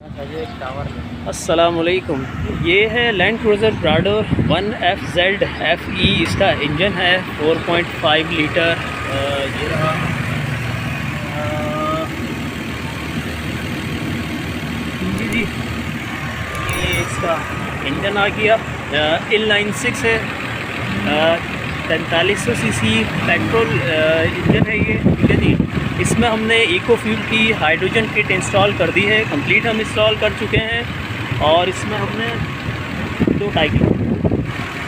अस्सलामुअलैकुम। ये है land cruiser Prado 1FZ FE। इसका इंजन है 4.5 लीटर। ये रहा जी, ये इसका इंजन आ गया। इनलाइन 6 है, 4300 सीसी पेट्रोल इंजन है ये, ठीक है जी। इसमें हमने इको फ्यूल की हाइड्रोजन किट इंस्टॉल कर दी है, कंप्लीट हम इंस्टॉल कर चुके हैं। और इसमें हमने 2 टाइप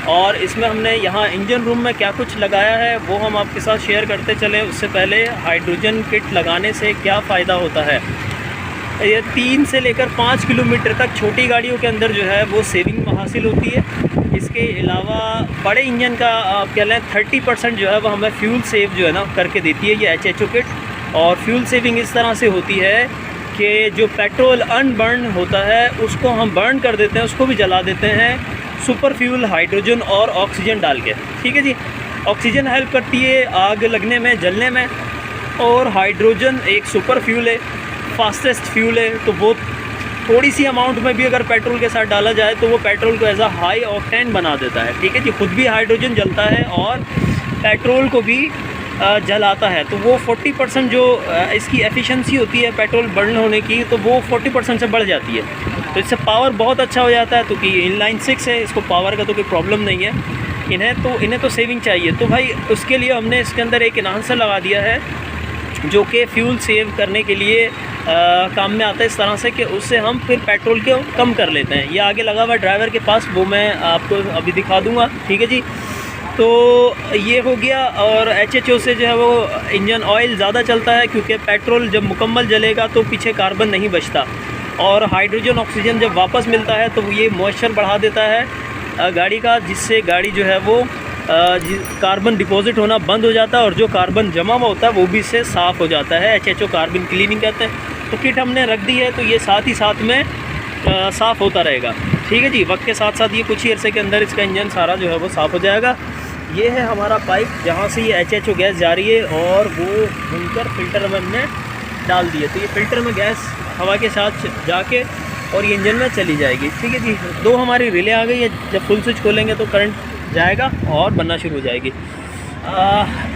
और इसमें हमने यहाँ इंजन रूम में क्या कुछ लगाया है वो हम आपके साथ शेयर करते चले। उससे पहले हाइड्रोजन किट लगाने से क्या फ़ायदा होता है। ये 3 से लेकर 5 किलोमीटर तक छोटी गाड़ियों के अंदर जो है वो सेविंग हासिल होती है। इसके अलावा बड़े इंजन का आप कह लें 30% जो है वो हमें फ्यूल सेव जो है ना करके देती है ये HHO किट। और फ्यूल सेविंग इस तरह से होती है कि जो पेट्रोल अनबर्न होता है उसको हम बर्न कर देते हैं, उसको भी जला देते हैं सुपर फ्यूल हाइड्रोजन और ऑक्सीजन डाल के, ठीक है जी। ऑक्सीजन हेल्प करती है आग लगने में, जलने में, और हाइड्रोजन एक सुपर फ्यूल है, फास्टेस्ट फ्यूल है। तो वो थोड़ी सी अमाउंट में भी अगर पेट्रोल के साथ डाला जाए तो वो पेट्रोल को एज अ हाई ऑक्टेन बना देता है, ठीक है जी। खुद भी हाइड्रोजन जलता है और पेट्रोल को भी जलाता है। तो वो 40% जो इसकी एफिशिएंसी होती है पेट्रोल बर्न होने की, तो वो 40% से बढ़ जाती है। तो इससे पावर बहुत अच्छा हो जाता है। तो कि इनलाइन 6 है, इसको पावर का तो कोई प्रॉब्लम नहीं है। इन्हें तो सेविंग चाहिए, तो भाई उसके लिए हमने इसके अंदर एक इन्हांसर लगा दिया है जो कि फ्यूल सेव करने के लिए काम में आता है, इस तरह से कि उससे हम फिर पेट्रोल को कम कर लेते हैं। ये आगे लगा हुआ ड्राइवर के पास, वो मैं आपको अभी दिखा दूँगा, ठीक है जी। तो ये हो गया। और HHO से जो है वो इंजन ऑयल ज़्यादा चलता है, क्योंकि पेट्रोल जब मुकम्मल जलेगा तो पीछे कार्बन नहीं बचता। और हाइड्रोजन ऑक्सीजन जब वापस मिलता है तो ये मॉइस्चर बढ़ा देता है गाड़ी का, जिससे गाड़ी जो है वो कार्बन डिपॉजिट होना बंद हो जाता है, और जो कार्बन जमा हुआ होता है वो भी इससे साफ़ हो जाता है। HHO कार्बन क्लीनिंग कहते हैं। तो किट हमने रख दी है, तो ये साथ ही साथ में साफ़ होता रहेगा, ठीक है जी। वक्त के साथ साथ ये कुछ ही अरसे के अंदर इसका इंजन सारा जो है वो साफ़ हो जाएगा। ये है हमारा पाइप जहाँ से ये HHO गैस जा रही है, और वो घूमकर फ़िल्टर में हमने डाल दिए। तो ये फ़िल्टर में गैस हवा के साथ जाके और ये इंजन में चली जाएगी, ठीक है जी। 2 हमारी रिले आ गई है, जब फुल स्विच खोलेंगे तो करंट जाएगा और बनना शुरू हो जाएगी।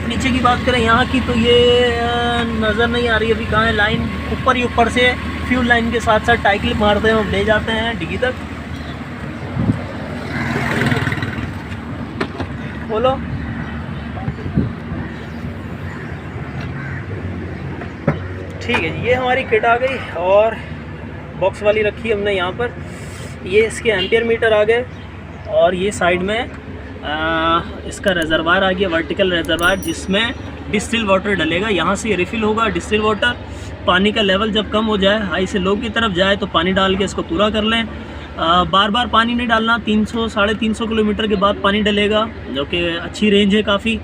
नीचे की बात करें यहाँ की, तो ये नज़र नहीं आ रही अभी कहाँ है लाइन। ऊपर ही ऊपर से फ्यूल लाइन के साथ साथ टाई क्लिप मारते हैं, हम ले जाते हैं डिग्गी तक। बोलो, ठीक है जी। ये हमारी किट आ गई और बॉक्स वाली रखी हमने यहाँ पर। ये इसके एम्पियर मीटर आ गए, और ये साइड में इसका रेजरवायर आ गया, वर्टिकल रेजरवायर, जिसमें डिस्टिल वाटर डलेगा। यहाँ से ये रिफ़िल होगा डिस्टिल वाटर। पानी का लेवल जब कम हो जाए, हाई से लो की तरफ जाए, तो पानी डाल के इसको पूरा कर लें। बार बार पानी नहीं डालना, 300 साढ़े 300 किलोमीटर के बाद पानी डलेगा, जो कि अच्छी रेंज है काफ़ी।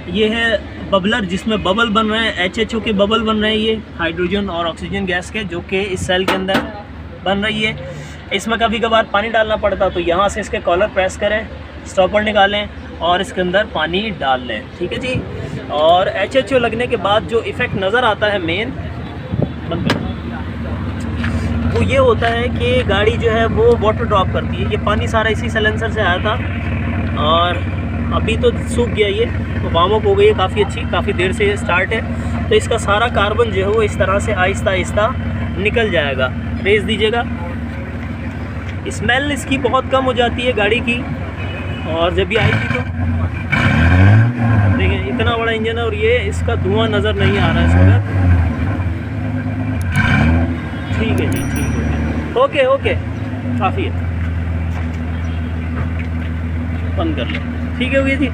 ये है बबलर, जिसमें बबल बन रहे हैं, HHO के बबल बन रहे हैं, ये हाइड्रोजन और ऑक्सीजन गैस के, जो कि इस सेल के अंदर बन रही है। इसमें कभी कभार पानी डालना पड़ता, तो यहाँ से इसके कॉलर प्रेस करें, स्टॉपर निकालें और इसके अंदर पानी डाल लें, ठीक है जी। और HHO लगने के बाद जो इफ़ेक्ट नज़र आता है मेन, वो ये होता है कि गाड़ी जो है वो वाटर ड्रॉप करती है। ये पानी सारा इसी सिलेंसर से आया था, और अभी तो सूख गया ये, तो वार्म अप हो गई है काफ़ी अच्छी, काफ़ी देर से स्टार्ट है। तो इसका सारा कार्बन जो है वो इस तरह से आहिस्ता आहिस्ता निकल जाएगा। रेस दीजिएगा। स्मेल इसकी बहुत कम हो जाती है गाड़ी की, और जब भी आएगी तो देखिए इतना बड़ा इंजन है, और ये इसका धुआं नज़र नहीं आ रहा है इस वक्त। ठीक है जी, ठीक है, ओके ओके, काफ़ी है, बंद कर लें, ठीक है भैया जी।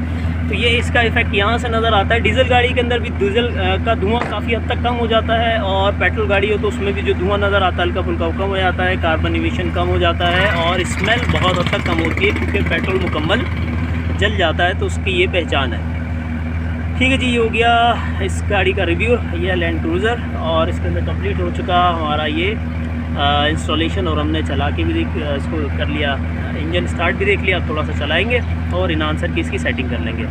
तो ये इसका इफ़ेक्ट यहाँ से नज़र आता है। डीजल गाड़ी के अंदर भी डीजल का धुआं काफ़ी हद तक कम हो जाता है, और पेट्रोल गाड़ी हो तो उसमें भी जो धुआं नज़र आता है हल्का फुल्का वो कम हो जाता है, कार्बन इमिशन कम हो जाता है, और स्मेल बहुत हद तक कम होती है, क्योंकि पेट्रोल मुकम्मल जल जाता है। तो उसकी ये पहचान है, ठीक है जी। ये हो गया इस गाड़ी का रिव्यू। ये लैंड क्रूज़र, और इसके अंदर कंप्लीट हो चुका हमारा ये इंस्टॉलेशन, और हमने चला के भी इसको कर लिया, इंजन स्टार्ट भी देख लिया। अब थोड़ा सा चलाएँगे और इन्हांसर की इसकी सेटिंग कर लेंगे।